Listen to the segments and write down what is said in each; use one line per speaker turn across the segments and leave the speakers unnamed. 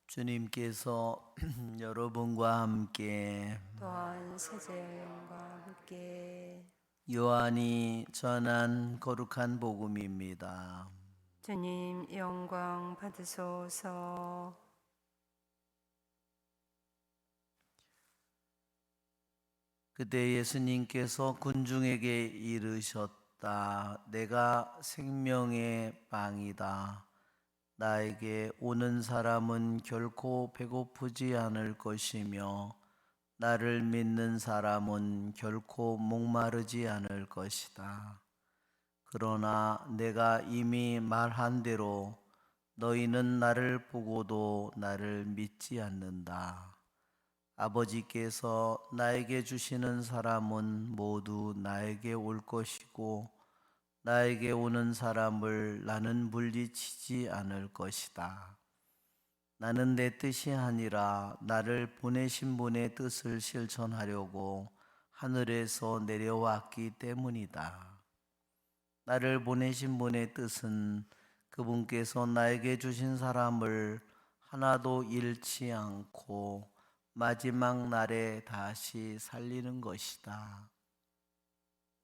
주님께서 여러분과 함께
또한 세자연과 함께
요한이 전한 거룩한 복음입니다.
주님 영광 받으소서.
그때 예수님께서 군중에게 이르셨다. 내가 생명의 빵이다. 나에게 오는 사람은 결코 배고프지 않을 것이며 나를 믿는 사람은 결코 목마르지 않을 것이다. 그러나 내가 이미 말한 대로 너희는 나를 보고도 나를 믿지 않는다. 아버지께서 나에게 주시는 사람은 모두 나에게 올 것이고 나에게 오는 사람을 나는 물리치지 않을 것이다. 나는 내 뜻이 아니라 나를 보내신 분의 뜻을 실천하려고 하늘에서 내려왔기 때문이다. 나를 보내신 분의 뜻은 그분께서 나에게 주신 사람을 하나도 잃지 않고 마지막 날에 다시 살리는 것이다.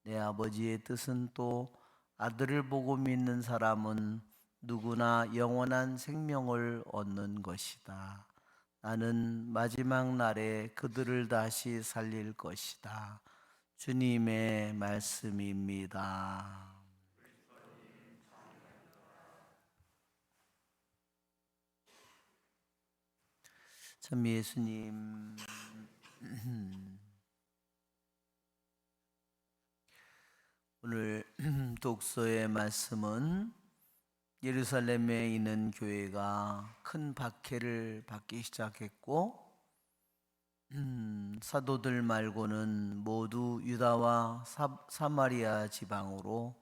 내 아버지의 뜻은 또 아들을 보고 믿는 사람은 누구나 영원한 생명을 얻는 것이다. 나는 마지막 날에 그들을 다시 살릴 것이다. 주님의 말씀입니다. 참 예수님, 오늘 독서의 말씀은 예루살렘에 있는 교회가 큰 박해를 받기 시작했고 사도들 말고는 모두 유다와 사마리아 지방으로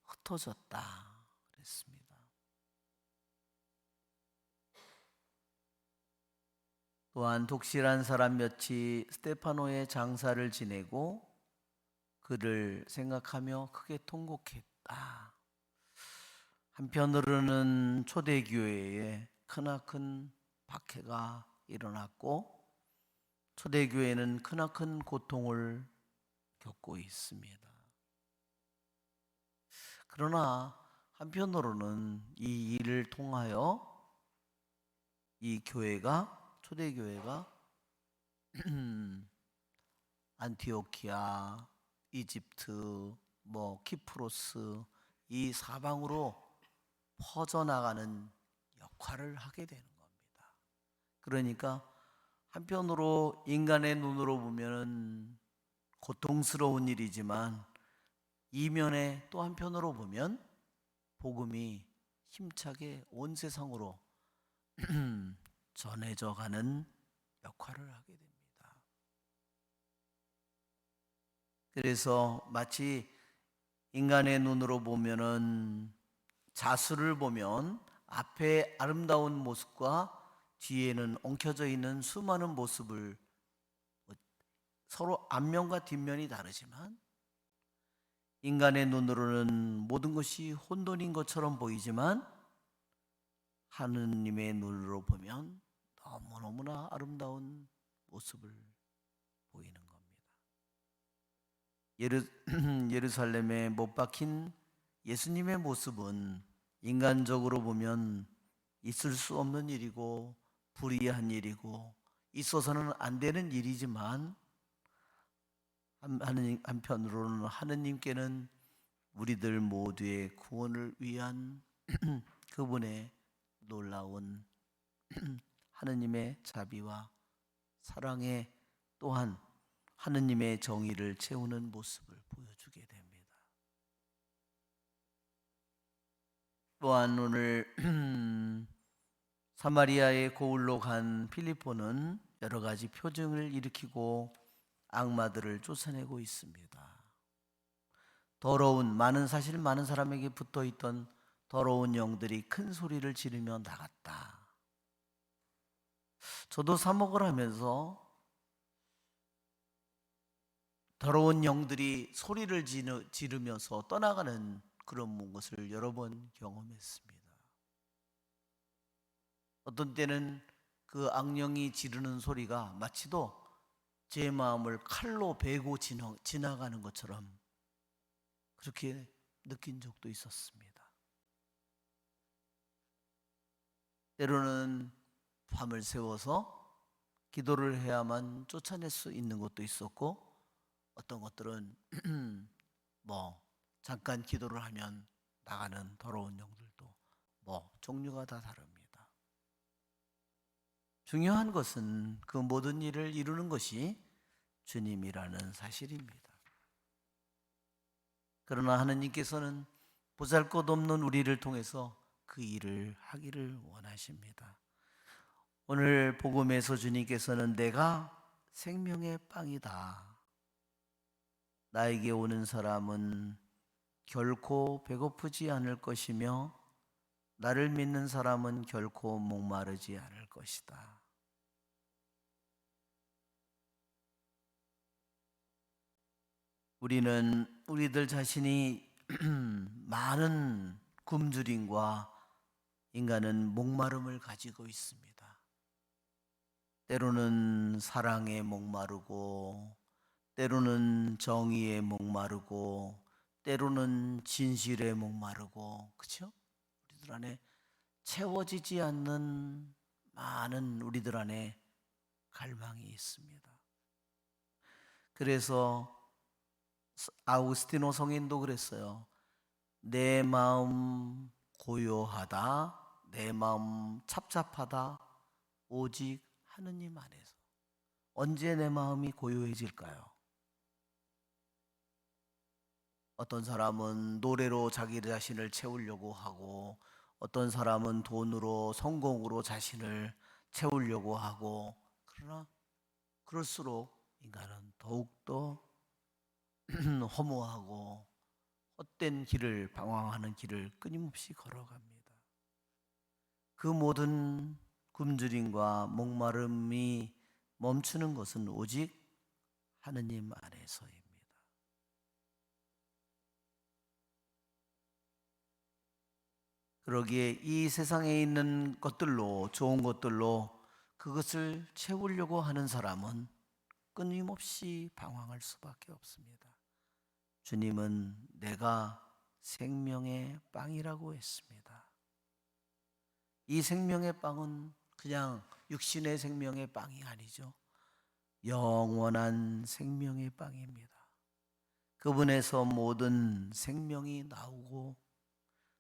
흩어졌다 그랬습니다. 또한 독실한 사람 몇이 스데파노의 장사를 지내고 그를 생각하며 크게 통곡했다. 한편으로는 초대교회에 크나큰 박해가 일어났고 초대교회는 크나큰 고통을 겪고 있습니다. 그러나 한편으로는 이 일을 통하여 이 교회가 초대교회가 안티오키아, 이집트, 키프로스 이 사방으로 퍼져나가는 역할을 하게 되는 겁니다. 그러니까 한편으로 인간의 눈으로 보면 고통스러운 일이지만 이면에 또 한편으로 보면 복음이 힘차게 온 세상으로 전해져 가는 역할을 하게 됩니다. 그래서 마치 인간의 눈으로 보면은 자수를 보면 앞에 아름다운 모습과 뒤에는 엉켜져 있는 수많은 모습을 서로 앞면과 뒷면이 다르지만 인간의 눈으로는 모든 것이 혼돈인 것처럼 보이지만 하느님의 눈으로 보면 너무너무나 아름다운 모습을 보이는 겁니다. 예루살렘에 못 박힌 예수님의 모습은 인간적으로 보면 있을 수 없는 일이고 불의한 일이고 있어서는 안 되는 일이지만 한편으로는 하느님께는 우리들 모두의 구원을 위한 그분의 놀라운 하느님의 자비와 사랑에 또한 하느님의 정의를 채우는 모습을 보여주게 됩니다. 또한 오늘 사마리아의 고을로 간 필리포는 여러 가지 표징을 일으키고 악마들을 쫓아내고 있습니다. 사실 많은 사람에게 붙어있던 더러운 영들이 큰 소리를 지르며 나갔다. 저도 사목을 하면서 더러운 영들이 소리를 지르면서 떠나가는 그런 것을 여러 번 경험했습니다. 어떤 때는 그 악령이 지르는 소리가 마치도 제 마음을 칼로 베고 지나가는 것처럼 그렇게 느낀 적도 있었습니다. 때로는 밤을 새워서 기도를 해야만 쫓아낼 수 있는 것도 있었고, 어떤 것들은 잠깐 기도를 하면 나가는 더러운 영들도 종류가 다 다릅니다. 중요한 것은 그 모든 일을 이루는 것이 주님이라는 사실입니다. 그러나 하느님께서는 보잘것없는 우리를 통해서 그 일을 하기를 원하십니다. 오늘 복음에서 주님께서는 내가 생명의 빵이다. 나에게 오는 사람은 결코 배고프지 않을 것이며 나를 믿는 사람은 결코 목마르지 않을 것이다. 우리는 우리들 자신이 많은 굶주림과 인간은 목마름을 가지고 있습니다. 때로는 사랑에 목마르고, 때로는 정의에 목마르고, 때로는 진실에 목마르고, 그렇죠? 우리들 안에 채워지지 않는 많은 우리들 안에 갈망이 있습니다. 그래서 아우구스티노 성인도 그랬어요. 내 마음 고요하다, 내 마음 찹찹하다, 오직 하느님 안에서. 언제 내 마음이 고요해질까요? 어떤 사람은 노래로 자기 자신을 채우려고 하고, 어떤 사람은 돈으로, 성공으로 자신을 채우려고 하고, 그러나 그럴수록 인간은 더욱더 허무하고 헛된 길을, 방황하는 길을 끊임없이 걸어갑니다. 그 모든 굶주림과 목마름이 멈추는 것은 오직 하느님 안에서입니다. 그러기에 이 세상에 있는 것들로, 좋은 것들로 그것을 채우려고 하는 사람은 끊임없이 방황할 수밖에 없습니다. 주님은 내가 생명의 빵이라고 했습니다. 이 생명의 빵은 그냥 육신의 생명의 빵이 아니죠. 영원한 생명의 빵입니다. 그분에서 모든 생명이 나오고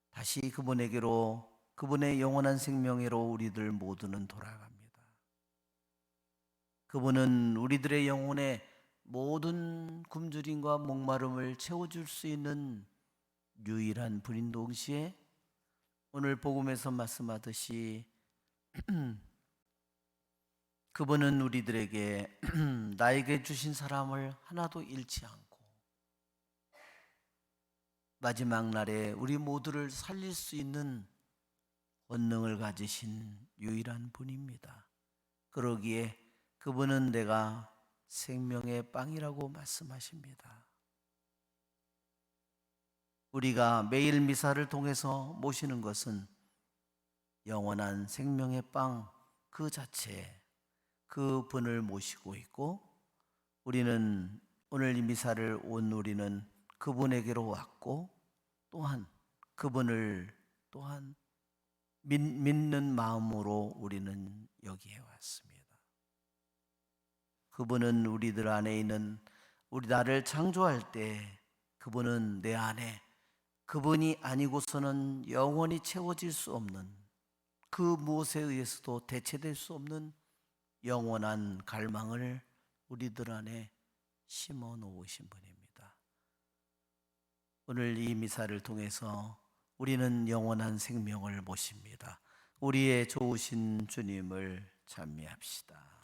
다시 그분에게로, 그분의 영원한 생명으로 우리들 모두는 돌아갑니다. 그분은 우리들의 영혼의 모든 굶주림과 목마름을 채워줄 수 있는 유일한 분인 동시에 오늘 복음에서 말씀하듯이 그분은 우리들에게 나에게 주신 사람을 하나도 잃지 않고 마지막 날에 우리 모두를 살릴 수 있는 권능을 가지신 유일한 분입니다. 그러기에 그분은 내가 생명의 빵이라고 말씀하십니다. 우리가 매일 미사를 통해서 모시는 것은 영원한 생명의 빵 그 자체, 그 분을 모시고 있고, 우리는 오늘 이 미사를 온 우리는 그분에게로 왔고, 또한 그분을 또한 믿는 마음으로 우리는 여기에 왔습니다. 그분은 우리들 안에 있는, 우리 나를 창조할 때 그분은 내 안에, 그분이 아니고서는 영원히 채워질 수 없는, 그 무엇에 의해서도 대체될 수 없는 영원한 갈망을 우리들 안에 심어 놓으신 분입니다. 오늘 이 미사를 통해서 우리는 영원한 생명을 모십니다. 우리의 좋으신 주님을 찬미합시다.